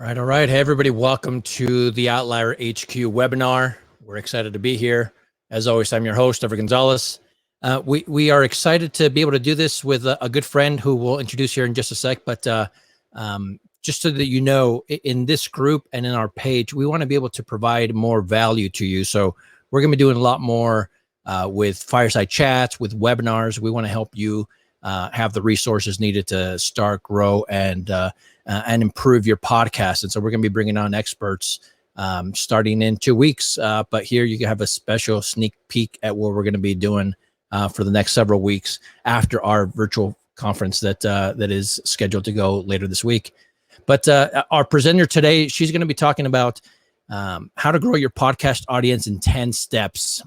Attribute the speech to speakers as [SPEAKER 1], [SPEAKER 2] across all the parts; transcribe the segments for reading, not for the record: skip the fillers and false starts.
[SPEAKER 1] All right. Hey, everybody. Welcome to the Outlier HQ webinar. We're excited to be here. As always, I'm your host, Ever Gonzalez. We are excited to be able to do this with a good friend who we'll introduce here in just a sec. But just so that you know, in this group and in our page, we want to be able to provide more value to you. So we're going to be doing a lot more with fireside chats, with webinars. We want to help you have the resources needed to start, grow, and improve your podcast. And so we're going to be bringing on experts starting in 2 weeks. But here you can have a special sneak peek at what we're going to be doing for the next several weeks after our virtual conference that is scheduled to go later this week. But our presenter today, she's going to be talking about how to grow your podcast audience in 10 steps.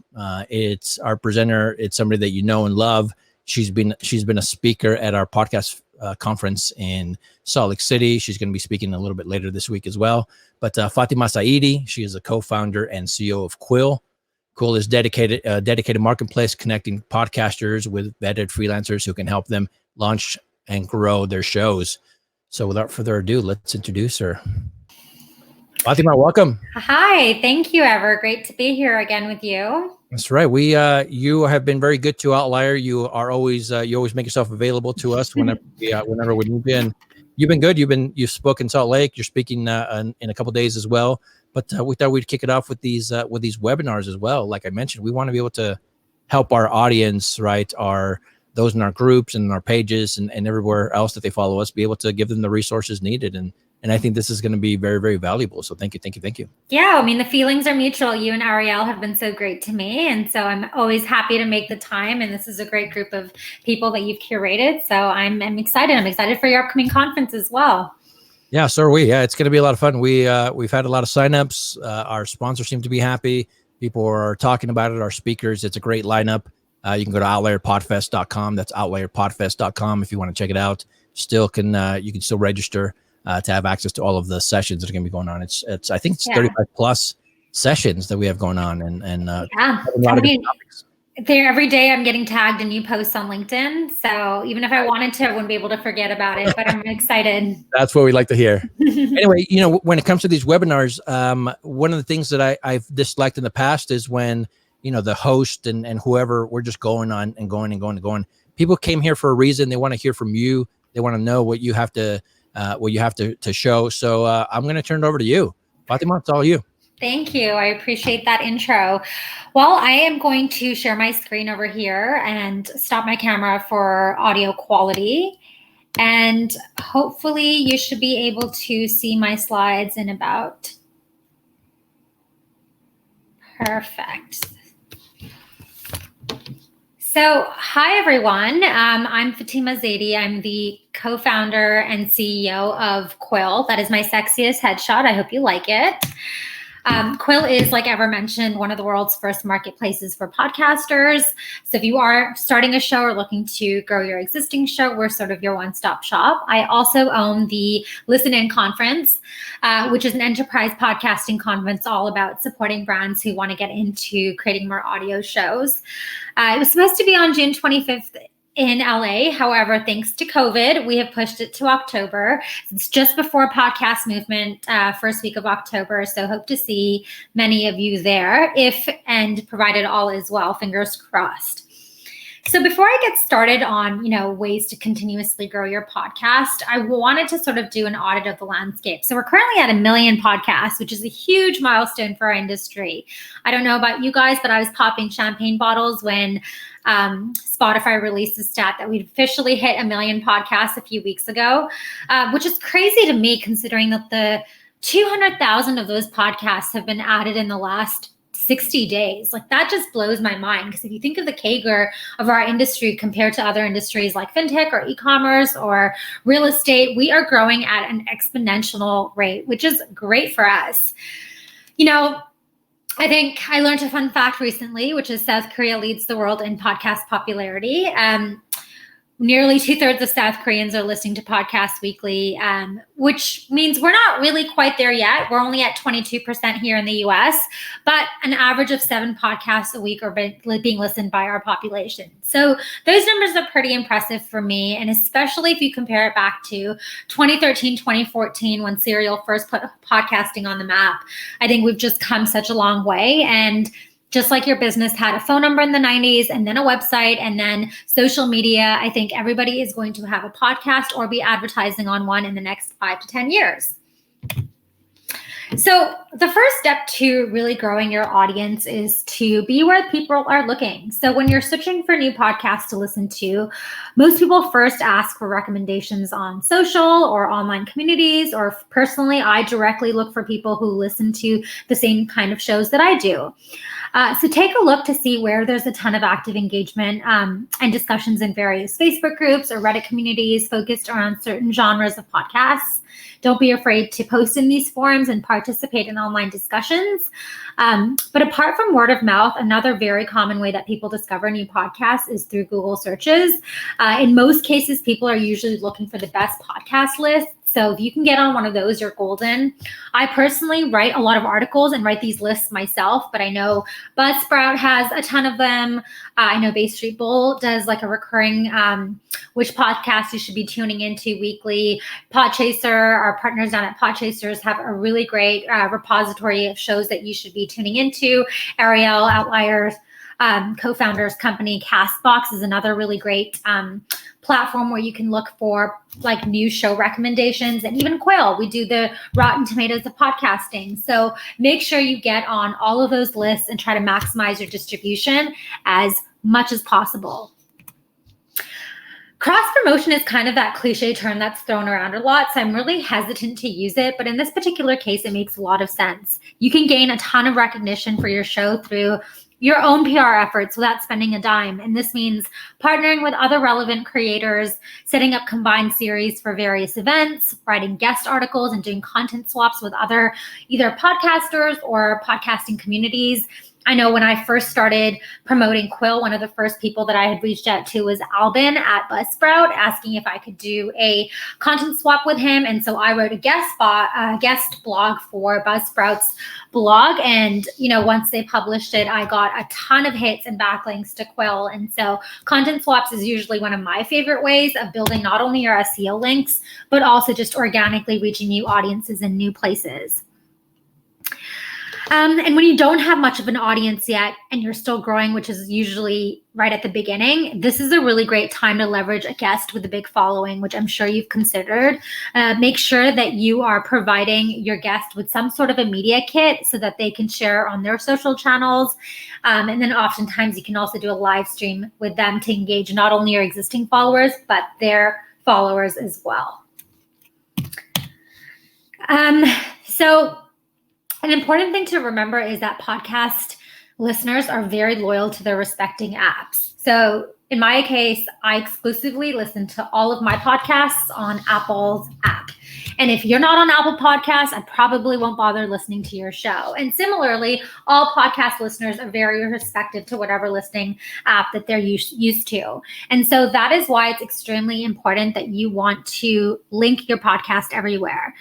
[SPEAKER 1] It's our presenter. It's somebody that you know and love. She's been a speaker at our podcast conference in Salt Lake City. She's going to be speaking a little bit later this week as well. But Fatima Zaidi, she is a co-founder and CEO of Quill. Quill is dedicated marketplace connecting podcasters with vetted freelancers who can help them launch and grow their shows. So without further ado, let's introduce her. Fatima, welcome.
[SPEAKER 2] Hi, thank you, Ever. Great to be here again with you.
[SPEAKER 1] That's right. You have been very good to Outlier. You always make yourself available to us whenever we need you. And you've been good. You've spoken in Salt Lake. You're speaking in a couple of days as well. But we thought we'd kick it off with these webinars as well. Like I mentioned, we want to be able to help our audience, right? Those in our groups and in our pages and everywhere else that they follow us, be able to give them the resources needed. And I think this is going to be very, very valuable. So thank you.
[SPEAKER 2] Yeah, I mean, the feelings are mutual. You and Ariel have been so great to me. And so I'm always happy to make the time. And this is a great group of people that you've curated. So I'm excited. I'm excited for your upcoming conference as well.
[SPEAKER 1] Yeah, so are we. Yeah, it's going to be a lot of fun. We've had a lot of signups. Our sponsors seem to be happy. People are talking about it. Our speakers, it's a great lineup. You can go to outlierpodfest.com. That's outlierpodfest.com if you want to check it out. You can still register to have access to all of the sessions that are going to be going on. I think it's 35 plus sessions that we have going on, and a lot of different topics.
[SPEAKER 2] There every day I'm getting tagged in new posts on LinkedIn. So even if I wanted to, I wouldn't be able to forget about it, but I'm excited.
[SPEAKER 1] That's what we like to hear. Anyway, when it comes to these webinars, one of the things that I've disliked in the past is when, the host and whoever, we're just going on and going. People came here for a reason. They want to hear from you. They want to know what you have to show. So I'm going to turn it over to you. Fatima, it's all you.
[SPEAKER 2] Thank you. I appreciate that intro. Well, I am going to share my screen over here and stop my camera for audio quality. And hopefully you should be able to see my slides in about. Perfect. So, hi, everyone. I'm Fatima Zaidi. I'm the co-founder and CEO of Quill. That is my sexiest headshot. I hope you like it. Quill is, like Ever mentioned, one of the world's first marketplaces for podcasters. So if you are starting a show or looking to grow your existing show, we're sort of your one-stop shop. I also own the Listen In Conference, which is an enterprise podcasting conference all about supporting brands who want to get into creating more audio shows. It was supposed to be on June 25th in LA. However, thanks to COVID, we have pushed it to October. It's just before Podcast Movement, first week of October. So hope to see many of you there, and provided all is well, fingers crossed. So before I get started on, ways to continuously grow your podcast, I wanted to sort of do an audit of the landscape. So we're currently at 1 million podcasts, which is a huge milestone for our industry. I don't know about you guys, but I was popping champagne bottles when Spotify released a stat that we'd officially hit 1 million podcasts a few weeks ago, which is crazy to me considering that the 200,000 of those podcasts have been added in the last 60 days. Like, that just blows my mind, because if you think of the CAGR of our industry compared to other industries like fintech or e-commerce or real estate, we are growing at an exponential rate, which is great for us. I think I learned a fun fact recently, which is South Korea leads the world in podcast popularity. nearly 2/3 of South Koreans are listening to podcasts weekly, which means we're not really quite there yet. We're only at 22% here in the US, but an average of 7 podcasts a week are being listened by our population. So those numbers are pretty impressive for me, and especially if you compare it back to 2013, 2014, when Serial first put podcasting on the map. I think we've just come such a long way. And just like your business had a phone number in the 90s and then a website and then social media, I think everybody is going to have a podcast or be advertising on one in the next 5 to 10 years. So the first step to really growing your audience is to be where people are looking. So when you're searching for new podcasts to listen to, most people first ask for recommendations on social or online communities, or personally, I directly look for people who listen to the same kind of shows that I do. So take a look to see where there's a ton of active engagement and discussions in various Facebook groups or Reddit communities focused around certain genres of podcasts. Don't be afraid to post in these forums and participate in online discussions. But apart from word of mouth, another very common way that people discover new podcasts is through Google searches. In most cases, people are usually looking for the best podcast lists. So if you can get on one of those, you're golden. I personally write a lot of articles and write these lists myself, but I know Buzzsprout has a ton of them. I know Bay Street Bull does like a recurring which podcast you should be tuning into weekly. Podchaser, our partners down at Podchasers, have a really great repository of shows that you should be tuning into. Ariel, Outlier, co-founder's company, Castbox, is another really great platform where you can look for like new show recommendations. And even Quill, we do the Rotten Tomatoes of podcasting. So make sure you get on all of those lists and try to maximize your distribution as much as possible. Cross-promotion is kind of that cliche term that's thrown around a lot, so I'm really hesitant to use it, but in this particular case, it makes a lot of sense. You can gain a ton of recognition for your show through your own PR efforts without spending a dime. And this means partnering with other relevant creators, setting up combined series for various events, writing guest articles, and doing content swaps with other either podcasters or podcasting communities. I know when I first started promoting Quill, one of the first people that I had reached out to was Albin at Buzzsprout, asking if I could do a content swap with him. And so I wrote a guest blog for Buzzsprout's blog. And, once they published it, I got a ton of hits and backlinks to Quill. And so content swaps is usually one of my favorite ways of building not only your SEO links, but also just organically reaching new audiences in new places. And when you don't have much of an audience yet and you're still growing, which is usually right at the beginning, this is a really great time to leverage a guest with a big following, which I'm sure you've considered. Make sure that you are providing your guest with some sort of a media kit so that they can share on their social channels. And then oftentimes you can also do a live stream with them to engage not only your existing followers, but their followers as well. So an important thing to remember is that podcast listeners are very loyal to their respecting apps. So in my case, I exclusively listen to all of my podcasts on Apple's app. And if you're not on Apple Podcasts, I probably won't bother listening to your show. And similarly, all podcast listeners are very respective to whatever listening app that they're used to. And so that is why it's extremely important that you want to link your podcast everywhere.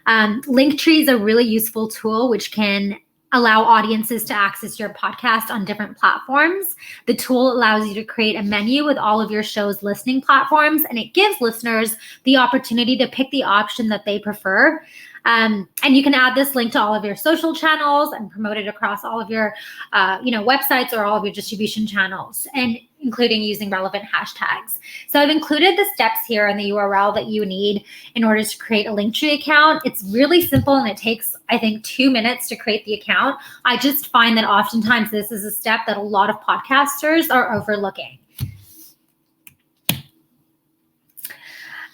[SPEAKER 2] Linktree is a really useful tool which can allow audiences to access your podcast on different platforms. The tool allows you to create a menu with all of your show's listening platforms, and it gives listeners the opportunity to pick the option that they prefer. And you can add this link to all of your social channels and promote it across all of your websites or all of your distribution channels, and including using relevant hashtags. So I've included the steps here in the URL that you need in order to create a Linktree account. It's really simple and it takes, I think, 2 minutes to create the account. I just find that oftentimes this is a step that a lot of podcasters are overlooking.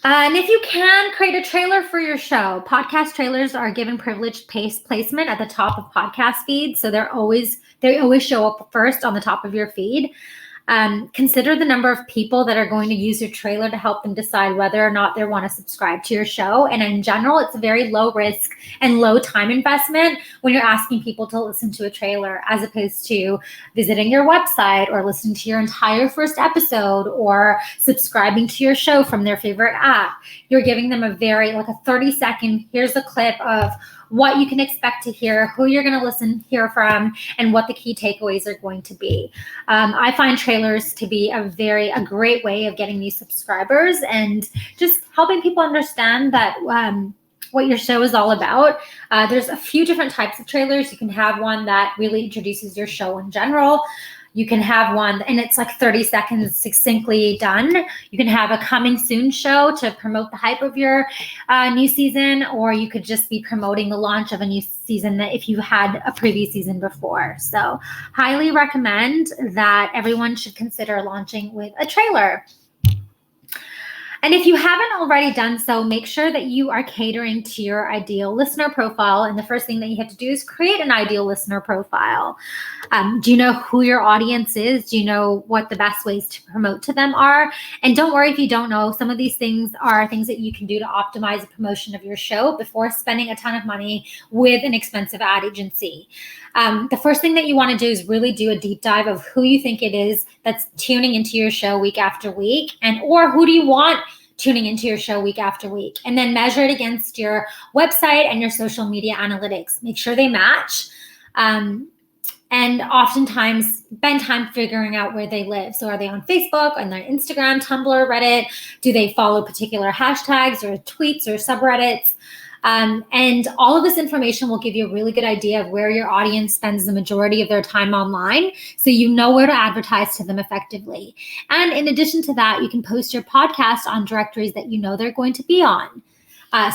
[SPEAKER 2] And if you can, create a trailer for your show. Podcast trailers are given privileged placement at the top of podcast feeds, so they always show up first on the top of your feed. Consider the number of people that are going to use your trailer to help them decide whether or not they want to subscribe to your show. And in general, it's a very low risk and low time investment when you're asking people to listen to a trailer, as opposed to visiting your website or listening to your entire first episode or subscribing to your show from their favorite app. You're giving them a 30-second, here's a clip of what you can expect to hear, who you're going to hear from, and what the key takeaways are going to be. I find trailers to be a great way of getting new subscribers and just helping people understand that what your show is all about. There's a few different types of trailers. You can have one that really introduces your show in general. You can have one, and it's like 30 seconds succinctly done. You can have a coming soon show to promote the hype of your new season, or you could just be promoting the launch of a new season that if you had a previous season before. So highly recommend that everyone should consider launching with a trailer. And if you haven't already done so, make sure that you are catering to your ideal listener profile. And the first thing that you have to do is create an ideal listener profile. Do you know who your audience is? Do you know what the best ways to promote to them are? And don't worry if you don't know. Some of these things are things that you can do to optimize the promotion of your show before spending a ton of money with an expensive ad agency. The first thing that you want to do is really do a deep dive of who you think it is that's tuning into your show week after week, or who do you want tuning into your show week after week, and then measure it against your website and your social media analytics. Make sure they match. And oftentimes spend time figuring out where they live. So are they on Facebook, on their Instagram, Tumblr, Reddit? Do they follow particular hashtags or tweets or subreddits? And all of this information will give you a really good idea of where your audience spends the majority of their time online, so you know where to advertise to them effectively. And in addition to that, you can post your podcast on directories that you know they're going to be on.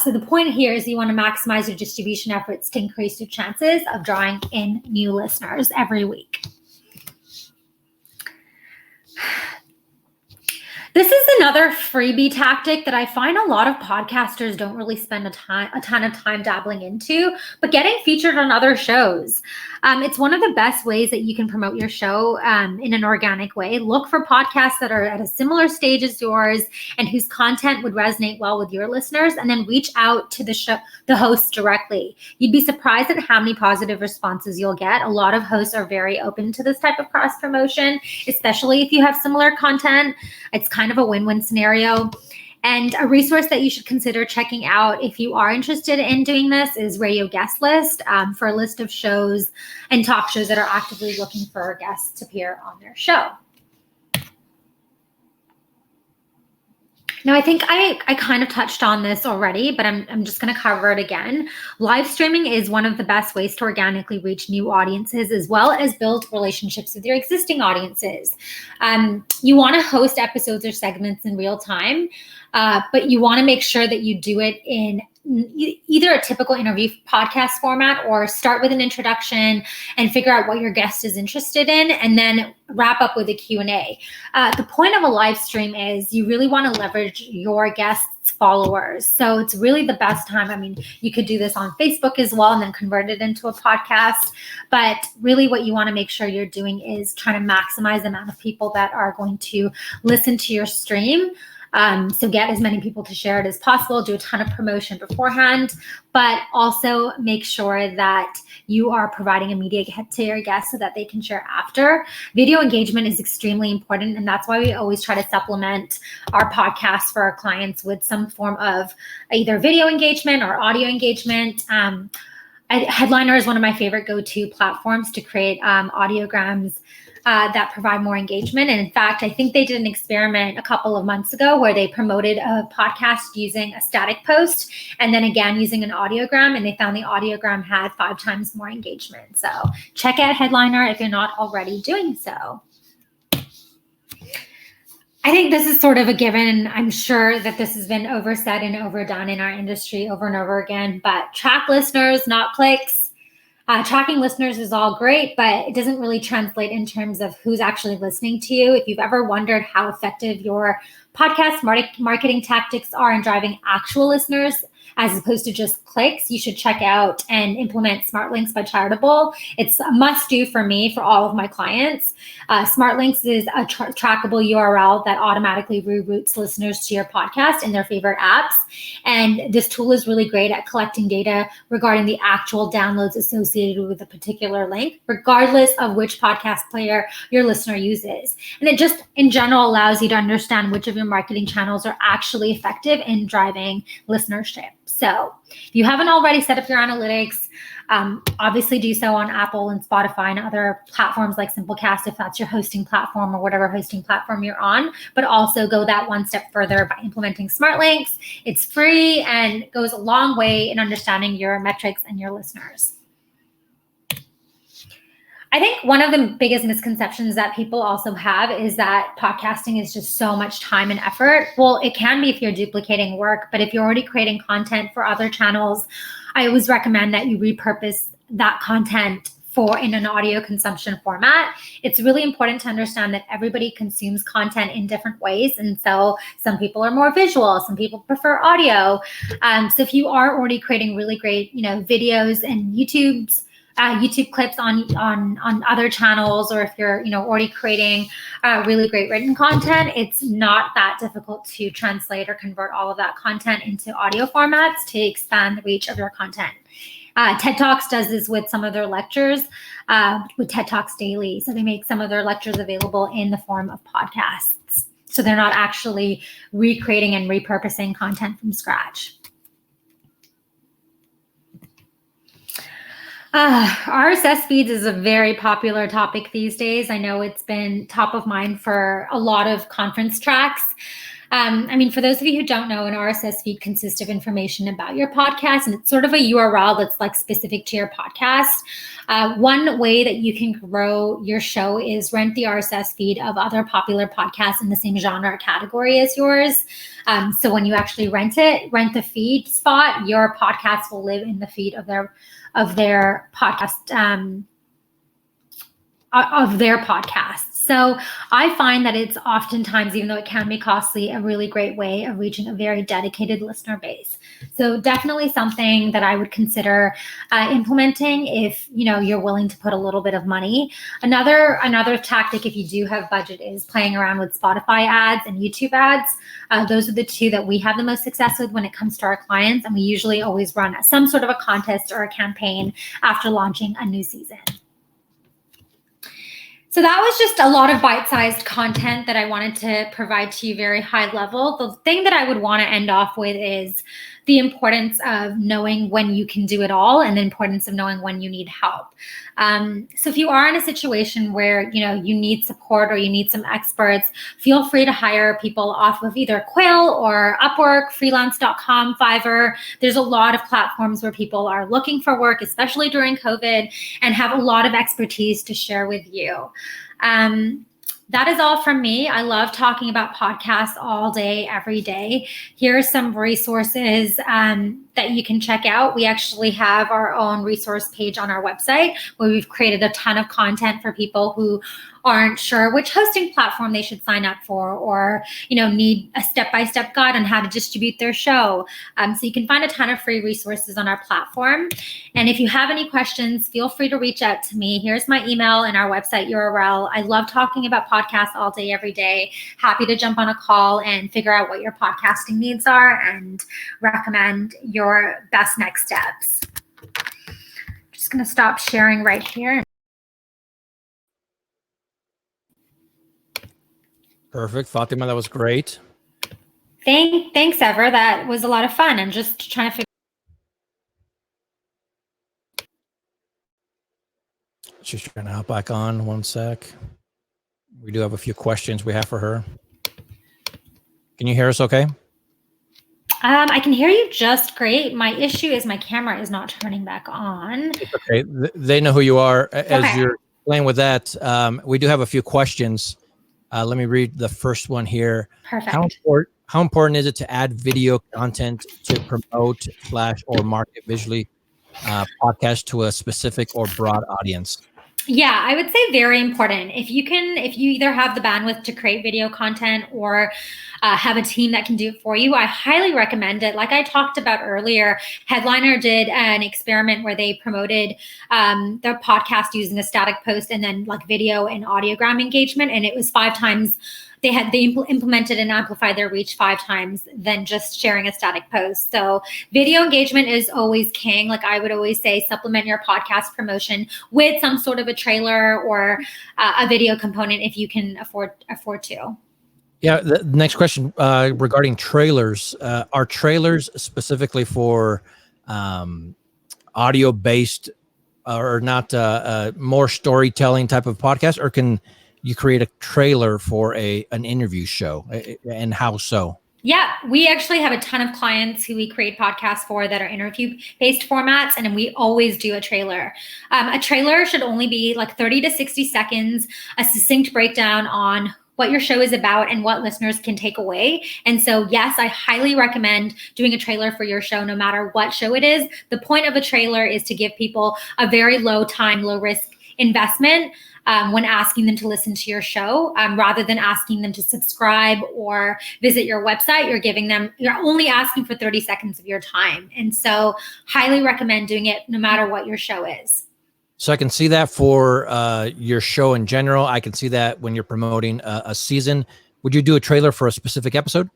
[SPEAKER 2] So the point here is you want to maximize your distribution efforts to increase your chances of drawing in new listeners every week. This is another freebie tactic that I find a lot of podcasters don't really spend a ton of time dabbling into, but getting featured on other shows. It's one of the best ways that you can promote your show in an organic way. Look for podcasts that are at a similar stage as yours and whose content would resonate well with your listeners, and then reach out to the hosts directly. You'd be surprised at how many positive responses you'll get. A lot of hosts are very open to this type of cross promotion, especially if you have similar content. It's kind of a win-win scenario. And a resource that you should consider checking out if you are interested in doing this is Radio Guest List, for a list of shows and talk shows that are actively looking for guests to appear on their show. Now, I think I kind of touched on this already, but I'm just going to cover it again. Live streaming is one of the best ways to organically reach new audiences, as well as build relationships with your existing audiences. You want to host episodes or segments in real time, but you want to make sure that you do it in either a typical interview podcast format, or start with an introduction and figure out what your guest is interested in, and then wrap up with a Q&A. The point of a live stream is you really want to leverage your guests' followers. So it's really the best time. I mean, you could do this on Facebook as well and then convert it into a podcast. But really what you want to make sure you're doing is trying to maximize the amount of people that are going to listen to your stream. So get as many people to share it as possible, do a ton of promotion beforehand, but also make sure that you are providing immediate hit to your guests so that they can share after. Video engagement is extremely important, and that's why we always try to supplement our podcasts for our clients with some form of either video engagement or audio engagement. Headliner is one of my favorite go-to platforms to create audiograms that provide more engagement. And in fact, I think they did an experiment a couple of months ago where they promoted a podcast using a static post and then again using an audiogram, and they found the audiogram had 5 times more engagement. So check out Headliner if you're not already doing so. I think this is sort of a given. I'm sure that this has been oversaid and overdone in our industry over and over again, but track listeners, not clicks. Tracking listeners is all great, but it doesn't really translate in terms of who's actually listening to you. If you've ever wondered how effective your podcast marketing tactics are in driving actual listeners, as opposed to just clicks, you should check out and implement Smart Links by Chartable. It's a must-do for me, for all of my clients. Smart Links is a trackable URL that automatically reroutes listeners to your podcast in their favorite apps. And this tool is really great at collecting data regarding the actual downloads associated with a particular link, regardless of which podcast player your listener uses. And it just, in general, allows you to understand which of your marketing channels are actually effective in driving listenership. So if you haven't already set up your analytics, obviously do so on Apple and Spotify and other platforms like Simplecast if that's your hosting platform or whatever hosting platform you're on, but also go that one step further by implementing Smart Links. It's free and goes a long way in understanding your metrics and your listeners. I think one of the biggest misconceptions that people also have is that podcasting is just so much time and effort. Well, it can be if you're duplicating work, but if you're already creating content for other channels, I always recommend that you repurpose that content in an audio consumption format. It's really important to understand that everybody consumes content in different ways. And so some people are more visual, some people prefer audio. So if you are already creating really great, videos and YouTube clips on other channels, or if you're already creating really great written content, it's not that difficult to translate or convert all of that content into audio formats to expand the reach of your content. TED Talks does this with some of their lectures, with TED Talks Daily. So they make some of their lectures available in the form of podcasts. So they're not actually recreating and repurposing content from scratch. RSS feeds is a very popular topic these days. I know it's been top of mind for a lot of conference tracks. For those of you who don't know, an RSS feed consists of information about your podcast, and it's sort of a URL that's like specific to your podcast. One way that you can grow your show is rent the RSS feed of other popular podcasts in the same genre or category as yours. So when you actually rent the feed spot, your podcast will live in the feed of their podcast, of their podcasts. So I find that it's oftentimes, even though it can be costly, a really great way of reaching a very dedicated listener base. So definitely something that I would consider implementing if you're willing to put a little bit of money. Another tactic, if you do have budget, is playing around with Spotify ads and YouTube ads. Those are the two that we have the most success with when it comes to our clients, and we usually always run some sort of a contest or a campaign after launching a new season. So that was just a lot of bite-sized content that I wanted to provide to you very high level. The thing that I would want to end off with is the importance of knowing when you can do it all, and the importance of knowing when you need help. So if you are in a situation where you need support or you need some experts, feel free to hire people off of either Quill or Upwork, freelance.com, Fiverr. There's a lot of platforms where people are looking for work, especially during COVID, and have a lot of expertise to share with you. That is all from me. I love talking about podcasts all day, every day. Here are some resources that you can check out. We actually have our own resource page on our website where we've created a ton of content for people who aren't sure which hosting platform they should sign up for, or need a step-by-step guide on how to distribute their show. So you can find a ton of free resources on our platform. And if you have any questions, feel free to reach out to me. Here's my email and our website URL. I love talking about podcasts all day, every day. Happy to jump on a call and figure out what your podcasting needs are and recommend your best next steps. Just going to stop sharing right here.
[SPEAKER 1] Perfect. Fatima, that was great.
[SPEAKER 2] Thanks, Ever. That was a lot of fun. I'm just trying to figure.
[SPEAKER 1] She's trying to hop back on. One sec. We do have a few questions we have for her. Can you hear us okay?
[SPEAKER 2] I can hear you just great. My issue is my camera is not turning back on.
[SPEAKER 1] It's okay. They know who you are. As
[SPEAKER 2] Okay.
[SPEAKER 1] you're playing with that, we do have a few questions. Let me read the first one here.
[SPEAKER 2] Perfect.
[SPEAKER 1] How important is it to add video content to promote / or market visually podcast to a specific or broad audience?
[SPEAKER 2] Yeah, I would say very important. If you either have the bandwidth to create video content or have a team that can do it for you, I highly recommend it. Like I talked about earlier, Headliner did an experiment where they promoted their podcast using a static post and then like video and audiogram engagement. And it was 5 times, they implemented and amplified their reach 5 times than just sharing a static post. So video engagement is always king. Like I would always say, supplement your podcast promotion with some sort of a trailer or a video component if you can afford to.
[SPEAKER 1] Yeah. The next question regarding trailers, are trailers specifically for audio-based or not more storytelling type of podcast, or can you create a trailer for an interview show, and how so?
[SPEAKER 2] Yeah, we actually have a ton of clients who we create podcasts for that are interview-based formats, and we always do a trailer. A trailer should only be like 30 to 60 seconds, a succinct breakdown on what your show is about and what listeners can take away. And so, yes, I highly recommend doing a trailer for your show, no matter what show it is. The point of a trailer is to give people a very low time, low risk investment when asking them to listen to your show, rather than asking them to subscribe or visit your website. You're only asking for 30 seconds of your time. And so highly recommend doing it no matter what your show is.
[SPEAKER 1] So I can see that for your show in general. I can see that when you're promoting a season. Would you do a trailer for a specific episode?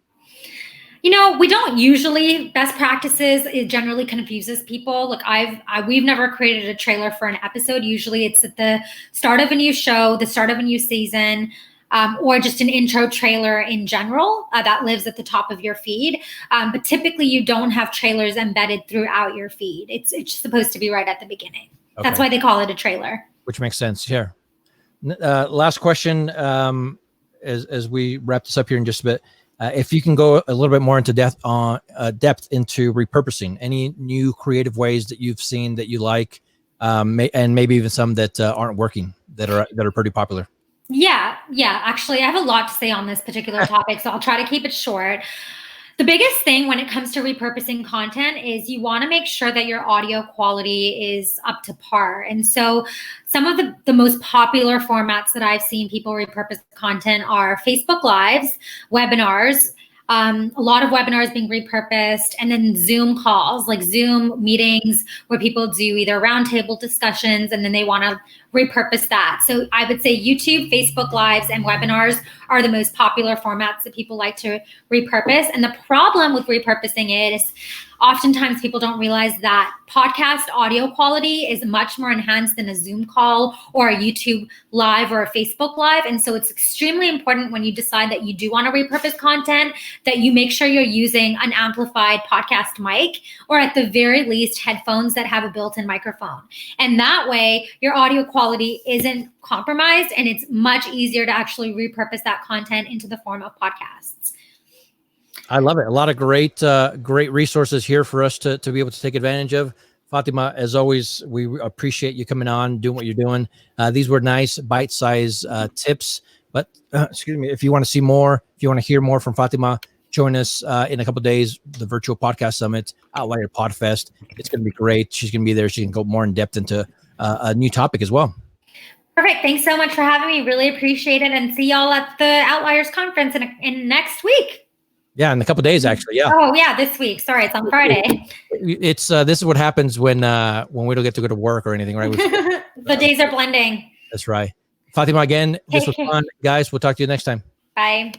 [SPEAKER 2] You know, we don't usually. Best practices, it generally confuses people. Look, we've never created a trailer for an episode. Usually it's at the start of a new show, the start of a new season, or just an intro trailer in general that lives at the top of your feed. But typically you don't have trailers embedded throughout your feed. It's supposed to be right at the beginning. Okay. That's why they call it a trailer. Which makes sense.
[SPEAKER 1] Yeah. Last question, as we wrap this up here in just a bit. If you can go a little bit more into depth into repurposing, any new creative ways that you've seen that you like, and maybe even some that aren't working, that are pretty popular.
[SPEAKER 2] Yeah. Actually, I have a lot to say on this particular topic, so I'll try to keep it short. The biggest thing when it comes to repurposing content is you want to make sure that your audio quality is up to par. And so some of the most popular formats that I've seen people repurpose content are Facebook Lives, webinars, a lot of webinars being repurposed, and then Zoom calls, like Zoom meetings where people do either roundtable discussions and then they want to repurpose that. So I would say YouTube, Facebook Lives, and webinars are the most popular formats that people like to repurpose. And the problem with repurposing it is oftentimes people don't realize that podcast audio quality is much more enhanced than a Zoom call or a YouTube live or a Facebook live. And so it's extremely important when you decide that you do want to repurpose content that you make sure you're using an amplified podcast mic, or at the very least headphones that have a built-in microphone. And that way your audio quality isn't compromised, and it's much easier to actually repurpose that content into the form of podcasts.
[SPEAKER 1] I love it. A lot of great resources here for us to be able to take advantage of. Fatima, as always, we appreciate you coming on, doing what you're doing. These were nice bite-sized tips, but excuse me, if you want to see more, if you want to hear more from Fatima, join us in a couple of days, the virtual podcast summit, Outlier Podfest. It's going to be great. She's going to be there. She can go more in depth into a new topic as well.
[SPEAKER 2] Perfect. Thanks so much for having me. Really appreciate it. And see y'all at the Outliers conference in next week.
[SPEAKER 1] Yeah, in a couple of days, actually. Yeah.
[SPEAKER 2] Oh, yeah, this week. Sorry, it's on Friday.
[SPEAKER 1] It's this is what happens when we don't get to go to work or anything, right?
[SPEAKER 2] The days are blending.
[SPEAKER 1] That's right. Fatima, again, this was fun. Guys, we'll talk to you next time.
[SPEAKER 2] Bye.